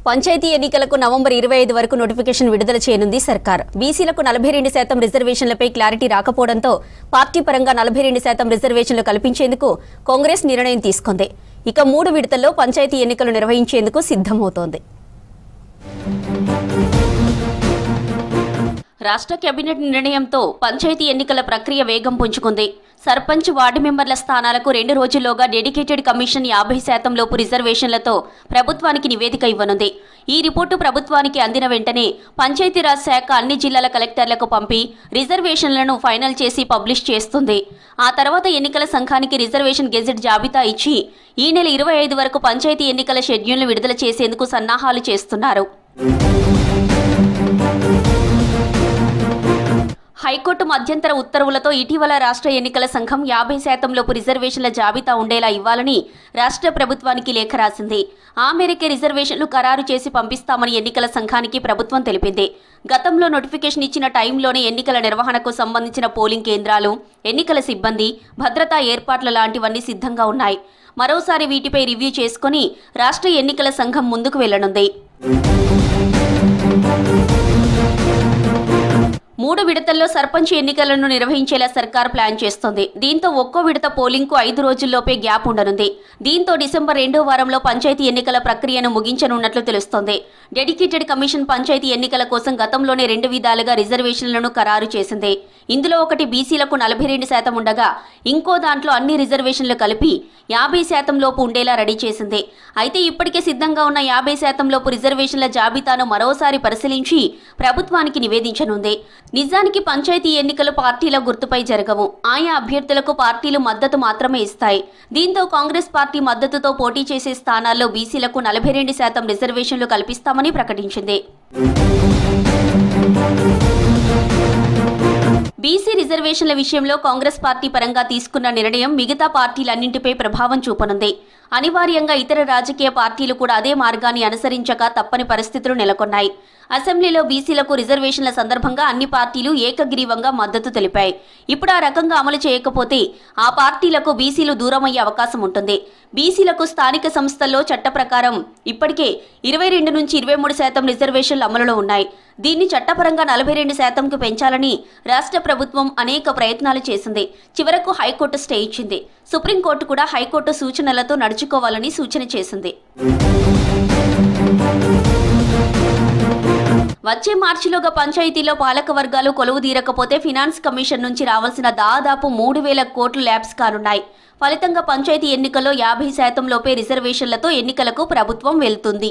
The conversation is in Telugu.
పంచాయతీ ఎన్నికలకు నవంబర్ 25 వరకు నోటిఫికేషన్ విడుదల చేయనుంది సర్కార్. బీసీలకు 42% రిజర్వేషన్లపై క్లారిటీ రాకపోవడంతో పార్టీ పరంగా 42% రిజర్వేషన్లు కల్పించేందుకు కాంగ్రెస్ నిర్ణయం తీసుకుంది. ఇక 3 విడతల్లో పంచాయతీ ఎన్నికలు నిర్వహించేందుకు సిద్ధమవుతోంది. రాష్ట్ర కేబినెట్ నిర్ణయంతో పంచాయతీ ఎన్నికల ప్రక్రియ వేగం పుంజుకుంది. సర్పంచ్, వార్డు మెంబర్ల స్థానాలకు 2 రోజుల్లోగా డెడికేటెడ్ కమిషన్ 50% లోపు రిజర్వేషన్లతో ప్రభుత్వానికి నివేదిక ఇవ్వనుంది. ఈ రిపోర్టు ప్రభుత్వానికి అందిన వెంటనే పంచాయతీరాజ్ శాఖ అన్ని జిల్లాల కలెక్టర్లకు పంపి రిజర్వేషన్లను ఫైనల్ చేసి పబ్లిష్ చేస్తుంది. ఆ తర్వాత ఎన్నికల సంఘానికి రిజర్వేషన్ గెజెట్ జాబితా ఇచ్చి ఈ నెల 25 వరకు పంచాయతీ ఎన్నికల షెడ్యూల్ను విడుదల చేసేందుకు సన్నాహాలు చేస్తున్నారు. హైకోర్టు మధ్యంతర ఉత్తర్వులతో ఇటీవల రాష్ట్ర ఎన్నికల సంఘం 50% లోపు రిజర్వేషన్ల జాబితా ఉండేలా ఇవ్వాలని రాష్ట్ర ప్రభుత్వానికి లేఖ రాసింది. ఆ మేరకే రిజర్వేషన్లు ఖరారు చేసి పంపిస్తామని ఎన్నికల సంఘానికి ప్రభుత్వం తెలిపింది. గతంలో నోటిఫికేషన్ ఇచ్చిన టైంలోనే ఎన్నికల నిర్వహణకు సంబంధించిన పోలింగ్ కేంద్రాలు, ఎన్నికల సిబ్బంది, భద్రతా ఏర్పాట్ల లాంటివన్నీ సిద్ధంగా ఉన్నాయి. మరోసారి వీటిపై రివ్యూ చేసుకుని రాష్ట్ర ఎన్నికల సంఘం ముందుకు వెళ్లనుంది. 3 విడతల్లో సర్పంచ్ ఎన్నికలను నిర్వహించేలా సర్కార్ ప్లాన్ చేస్తోంది. దీంతో ఒక్కో విడత పోలింగ్కు 5 రోజుల్లోపే గ్యాప్ ఉండనుంది. దీంతో డిసెంబర్ 2వ వారంలో పంచాయతీ ఎన్నికల ప్రక్రియను ముగించనున్నట్లు తెలుస్తోంది. డెడికేటెడ్ కమిషన్ పంచాయతీ ఎన్నికల కోసం గతంలోనే 2 విధాలుగా రిజర్వేషన్లను ఖరారు చేసింది. ఇందులో ఒకటి బీసీలకు 42% ఉండగా ఇంకో దాంట్లో అన్ని రిజర్వేషన్లు కలిపి 50% లోపు ఉండేలా రెడీ చేసింది. అయితే ఇప్పటికే సిద్ధంగా ఉన్న 50% లోపు రిజర్వేషన్ల జాబితాను మరోసారి పరిశీలించి ప్రభుత్వానికి నివేదించనుంది. నిజానికి పంచాయతీ ఎన్నికలు పార్టీల గుర్తుపై జరగవు. ఆయా అభ్యర్థులకు పార్టీలు మద్దతు మాత్రమే ఇస్తాయి. దీంతో కాంగ్రెస్ పార్టీ మద్దతుతో పోటీ చేసే స్థానాల్లో బీసీలకు 42% రిజర్వేషన్లు కల్పిస్తామని ప్రకటించింది. బీసీ రిజర్వేషన్ల విషయంలో కాంగ్రెస్ పార్టీ పరంగా తీసుకున్న నిర్ణయం మిగతా పార్టీలన్నింటిపై ప్రభావం చూపనుంది. అనివార్యంగా ఇతర రాజకీయ పార్టీలు కూడా అదే మార్గాన్ని అనుసరించక తప్పని పరిస్థితులు నెలకొన్నాయి. అసెంబ్లీలో బీసీలకు రిజర్వేషన్ల సందర్భంగా అన్ని పార్టీలు ఏకగ్రీవంగా మద్దతు తెలిపాయి. ఇప్పుడు ఆ రకంగా అమలు చేయకపోతే ఆ పార్టీలకు బీసీలు దూరమయ్యే అవకాశం ఉంటుంది. బీసీలకు స్థానిక సంస్థల్లో చట్ట ప్రకారం ఇప్పటికే 22 నుంచి 23% రిజర్వేషన్లు అమలులో ఉన్నాయి. దీన్ని చట్టపరంగా 42%కు పెంచాలని రాష్ట్ర ప్రభుత్వం అనేక ప్రయత్నాలు చేసింది. చివరకు హైకోర్టు స్టే ఇచ్చింది. సుప్రీంకోర్టు కూడా హైకోర్టు సూచనలతో నడుచుకోవాలని సూచన చేసింది. వచ్చే మార్చిలోగా పంచాయతీలో పాలక వర్గాలు కొలువు తీరకపోతే ఫినాన్స్ కమిషన్ నుంచి రావాల్సిన దాదాపు 3,000 కోట్లు ల్యాబ్స్ కానున్నాయి. ఫలితంగా పంచాయతీ ఎన్నికల్లో 50% లోపే రిజర్వేషన్లతో ఎన్నికలకు ప్రభుత్వం వెళ్తుంది.